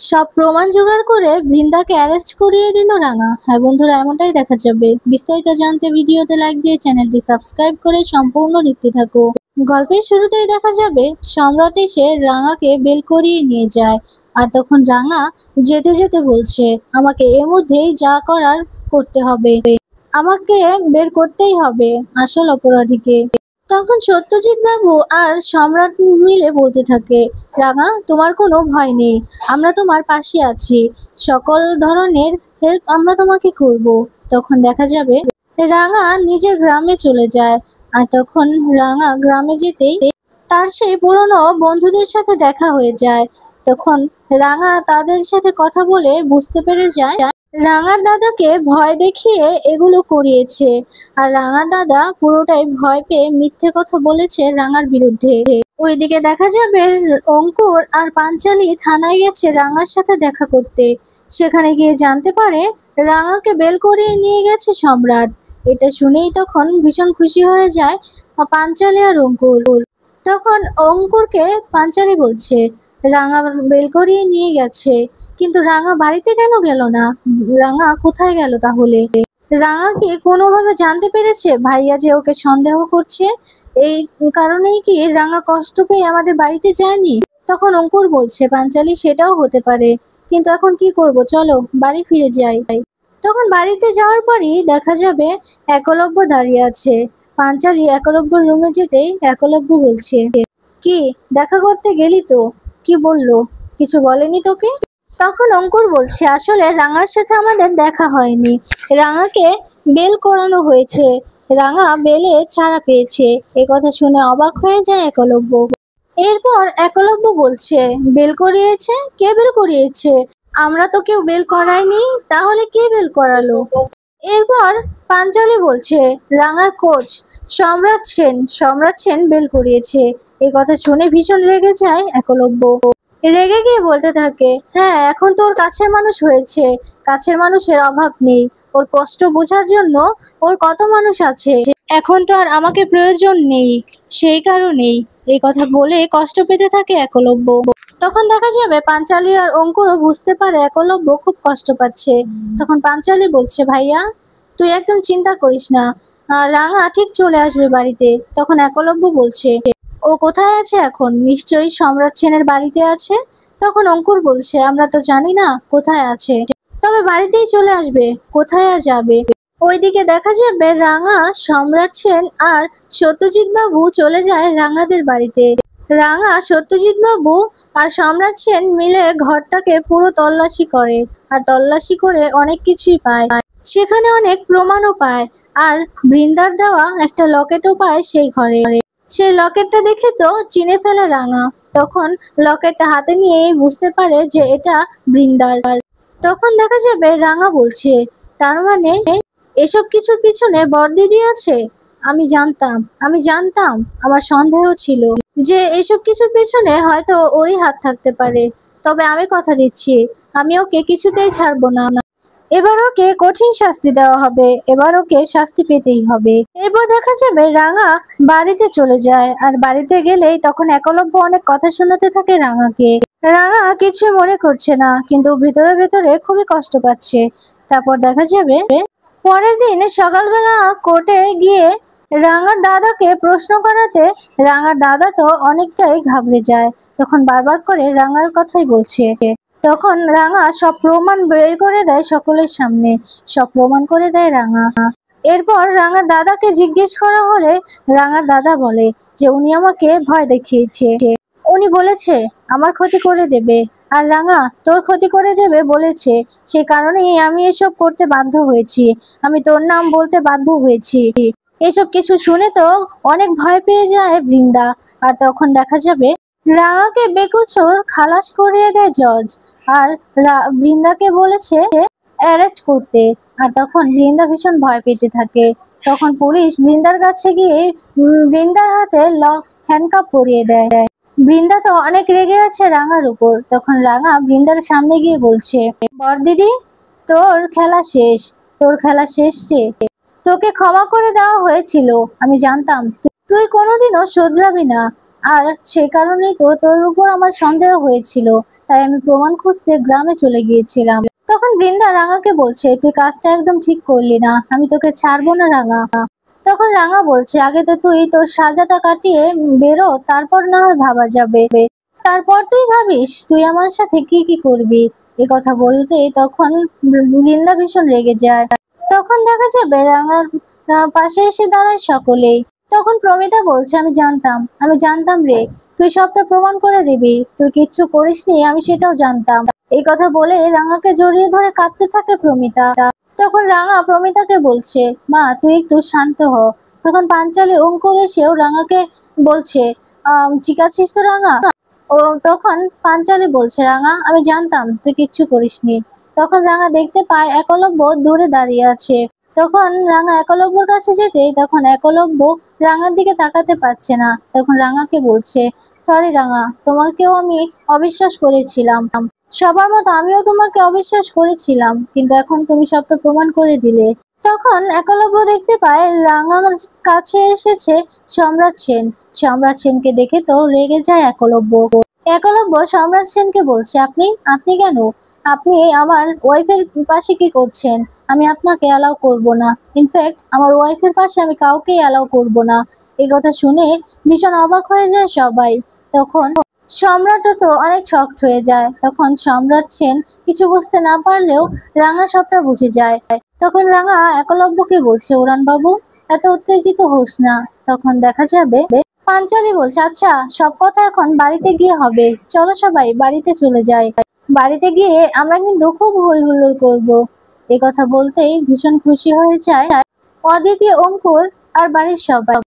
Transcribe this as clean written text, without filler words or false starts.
সব প্রমাণ জোগাড় করে বৃন্দাকে অ্যারেস্ট করিয়ে দিল রাঙা। হ্যাঁ বন্ধুরা, এমনটাই দেখা যাবে। বিস্তারিত জানতে ভিডিওতে লাইক দিয়ে চ্যানেলটি সাবস্ক্রাইব করে সম্পূর্ণ দেখতে থাকো। গল্পের শুরুতেই দেখা যাবে সম্রাট এসে রাঙাকে বেল করিয়ে নিয়ে যায়। আর তখন রাঙা যেতে যেতে বলছে, আমাকে এর মধ্যেই যা করার করতে হবে, আমাকে বের করতেই হবে আসল অপরাধীকে। তখন সত্যজিৎ বাবু আর সম্রাট মিলে বলতে থাকে, রাঙা তোমার কোনো ভয় নেই, আমরা তোমার পাশে আছি, সকল ধরনের হেল্প আমরা তোমাকে করব। তখন দেখা যাবে রাঙা নিজের গ্রামে চলে যায়। আর তখন রাঙা গ্রামে যেতেই তার সেই পুরনো বন্ধুদের সাথে দেখা হয়ে যায়। তখন রাঙা তাদের সাথে কথা বলে বুঝতে পেরে যায় রাঙার দাদাকে ভয় দেখিয়ে এগুলো করিয়েছে। আর রাঙার দাদা পুরোটাই ভয় পেয়ে মিথ্যে কথা বলেছে রাঙার বিরুদ্ধে। ওইদিকে দেখা যাবে অঙ্কুর আর পাঞ্চালি থানায় গেছে রাঙার সাথে দেখা করতে। সেখানে গিয়ে জানতে পারে রাঙাকে বেল করিয়ে নিয়ে গেছে সম্রাট। এটা শুনেই তখন ভীষণ খুশি হয়ে যায় পাঞ্চালি আর অঙ্কুর। তখন অঙ্কুরকে পাঞ্চালি বলছে, রাঙা বেল করিয়ে নিয়ে গেছে, কিন্তু রাঙা বাড়িতে কেন গেল না? রাঙা কোথায় গেল তাহলে? রাঙা কি কোনোভাবে জানতে পেরেছে ভাইয়া যে ওকে সন্দেহ করছে? এই কারণেই কি রাঙা কষ্ট পেয়ে আমাদের বাড়িতে যায়নি? তখন অঙ্কুর বলছে, পাঞ্চালি সেটাও হতে পারে, কিন্তু এখন কি করব, চলো বাড়ি ফিরে যাই। তখন বাড়িতে যাওয়ার পরই দেখা যাবে একলব্য দাঁড়িয়ে আছে। পাঞ্চালি একলব্যর রুমে যেতেই একলব্য বলছে, কি দেখা করতে গেলি তো, কি বললো? কিছু বলেনি তোকে? তখন অঙ্কুর বলছে, আসলে রাঙার সাথে আমাদের দেখা হয়নি, রাঙাকে বেল করানো হয়েছে, রাঙা বেলে ছাড়া পেয়েছে। এ কথা শুনে অবাক হয়ে যায় একলব্য। এরপর একলব্য বলছে, বেল করিয়েছে? কে বেল করিয়েছে? আমরা তো কেউ বেল করাইনি, তাহলে কে বেল করালো? এরপর পাঞ্চালি বলছে, রাঙার কোচ সম্রাট সেন বেল করিয়েছে। এই কথা শুনে ভীষণ রেগে যায় একলব্য। রেগে গিয়ে বলতে থাকে, হ্যাঁ এখন তো ওর কাছের মানুষ হয়েছে, কাছের মানুষের অভাব নেই, ওর কষ্ট বোঝার জন্য ওর কত মানুষ আছে, এখন তো আর আমাকে প্রয়োজন নেই, সেই কারণেই। এই কথা বলে কষ্ট পেতে থাকে একলব্য। তখন দেখা যাবে পাঞ্চালি আর অঙ্কুরও বুঝতে পারে একলব্য খুব কষ্ট পাচ্ছে। তখন পাঞ্চালি বলছে, ভাইয়া তুই একদম চিন্তা করিস না, রাঙা ঠিক চলে আসবে বাড়িতে। তখন একলব্য বলছে, ও কোথায় আছে এখন? নিশ্চয়ই সম্রাট সেনের বাড়িতে আছে। তখন অঙ্কুর বলছে, আমরা তো জানি না কোথায় আছে, তবে বাড়িতেই চলে আসবে, কোথায় আর যাবে। ওইদিকে দেখা যাবে রাঙা, সম্রাট সেন আর সত্যজিৎ বাবু চলে যায় রাঙাদের বাড়িতে। রাঙা, সত্যজিৎ বাবু আর সম্রাট সেন মিলে ঘরটাকে পুরো তল্লাশি করে। আর তল্লাশি করে অনেক কিছুই পায়, সেখানে অনেক প্রমাণও পায়। আর বৃন্দার দেওয়া একটা লকেটও পায় সেই ঘরে। সেই লকেটটা দেখে তো চিনে ফেলে রাঙা। তখন লকেটটা হাতে নিয়ে বুঝতে পারে যে এটা বৃন্দার। তখন দেখা যাবে রাঙা বলছে, তার মানে এসব কিছুর পিছনে বড়দিদি আছে? আমি জানতাম, আমার সন্দেহ ছিল যে এসব কিছুর পিছনে হয়তো ওরই হাত থাকতে পারে। তবে আমি কথা দিচ্ছি, আমি ওকে কিছুতেই ছাড়বো না। এবার ওকে কঠিন শাস্তি দেওয়া হবে, এবার ওকে শাস্তি পেতেই হবে। এরপর দেখা যাবে রাঙা বাড়িতে চলে যায়। আর বাড়িতে গেলেই তখন একলব্য অনেক কথা শোনাতে থাকে রাঙাকে। রাঙা কিছু মনে করছে না, কিন্তু ভিতরে ভেতরে খুবই কষ্ট পাচ্ছে। তারপর দেখা যাবে পরের দিন সকালবেলা কোর্টে গিয়ে রাঙার দাদাকে প্রশ্ন করাতে রাঙার দাদা তো অনেকটাই ঘাবড়ে যায়। তখন বারবার করে রাঙার কথাই বলছে। তখন রাঙা সব প্রমাণ বের করে দেয় সকলের সামনে, সব প্রমাণ করে দেয় রাঙা। এরপর রাঙার দাদাকে জিজ্ঞেস করা হলে রাঙার দাদা বলে যে উনি আমাকে ভয় দেখিয়েছে, উনি বলেছে আমার ক্ষতি করে দেবে, আর রাঙা তোর ক্ষতি করে দেবে বলেছে, সে কারণেই আমি এসব করতে বাধ্য হয়েছি, আমি তোর নাম বলতে বাধ্য হয়েছি। এসব কিছু শুনে তো অনেক ভয় পেয়ে যায় বৃন্দা। আর তখন দেখা যাবে রাঙাকে বেকসুর খালাস করিয়ে দেয় জজ। আর বৃন্দাকে বলেছে অ্যারেস্ট করতে। আর তখন বৃন্দা ভীষণ ভয় পেতে থাকে। তখন পুলিশ বৃন্দার কাছে গিয়ে বৃন্দার হাতে হ্যান্ডকাপ পরিয়ে দেয়। বৃন্দা তো অনেক রেগে আছে রাঙার উপর। তখন রাঙা বৃন্দার সামনে গিয়ে বলছে, বড়দিদি তোর খেলা শেষ, তোর খেলা শেষ রে, তোকে ক্ষমা করে দেওয়া হয়েছিল, আমি জানতাম তুই কোনোদিনও শোধরাবি না, আর সেই কারণেই তো তোর উপর আমার সন্দেহ হয়েছিল, তাই আমি প্রমাণ খুঁজতে গ্রামে চলে গিয়েছিলাম। তখন বৃন্দা রাঙাকে বলছে, তুই কাজটা একদম ঠিক করলি না, আমি তোকে ছাড়বো না রাঙা। তখন রাঙা বলছে, আগে তো তুই তোর সাজাটা কাটিয়ে বেরো, তারপর না হয় ভাবা যাবে। তারপর তুই ভাবিস তুই আমার সাথে কি কি করবি। এ কথা বলতে তখন বৃন্দা ভীষণ রেগে যায়। তখন দেখা যাবে রাঙার পাশে এসে দাঁড়ায় সকলেই। তখন প্রমিতা বলছে, আমি জানতাম রে, তুই সবটা প্রমাণ করে দিবি, তুই কিচ্ছু করিসনি, আমি সেটাও জানতাম। এই কথা বলে রাঙাকে জড়িয়ে ধরে কাঁদতে থাকে প্রমিতা। তখন রাঙা প্রমিতাকে বলছে, মা তুই একটু শান্ত হ। তখন পাঞ্চালী অঙ্কুর এসেও রাঙাকে বলছে, ঠিক আছিস তো রাঙা? ও তখন পাঞ্চালী বলছে, রাঙা আমি জানতাম তুই কিচ্ছু করিসনি। তখন রাঙা দেখতে পায় একলব্য দূরে দাঁড়িয়ে আছে। তখন রাঙা একলব্যর কাছে যেতেই তখন একলব্য রাঙার দিকে তাকাতে পারছে না। তখন রাঙাকে বলছে, সরি রাঙা, তোমাকেও আমি অবিশ্বাস করেছিলাম, সবার মতো আমিও তোমাকে অবিশ্বাস করেছিলাম, কিন্তু এখন তুমি সবটা প্রমাণ করে দিলে। তখন একলব্য দেখতে পায় রাঙার কাছে এসেছে সম্রাট সেন। সম্রাট সেনকে দেখে তো রেগে যায় একলব্য। একলব্য সম্রাট সেনকে বলছে, আপনি আপনি কেন, আপনি আমার ওয়াইফের পাশে কি করছেন? আমি আপনাকে অ্যালাউ করব না, ইনফ্যাক্ট আমার ওয়াইফের পাশে আমি কাউকেই অ্যালাউ করব না। এই কথা শুনে ভীষণ অবাক হয়ে যায় সবাই। তখন সম্রাটও তো অনেক শকড হয়ে যায়। তখন সম্রাট সেন কিছু বুঝতে না পারলেও রাঙা সবটা বুঝে যায়। তখন রাঙা একলব্যকে বলছে, উড়ান বাবু এত উত্তেজিত হোস না। তখন দেখা যাবে পাঞ্চালী বলছে, আচ্ছা সব কথা এখন বাড়িতে গিয়ে হবে, চলো সবাই বাড়িতে চলে যাই, বাড়িতে গিয়ে আমরা কিন্তু খুব হই হুল্লোড় করবো। এ কথা বলতেই ভীষণ খুশি হয়ে যায় অদিতি, অঙ্কুর আর বাড়ির সবাই।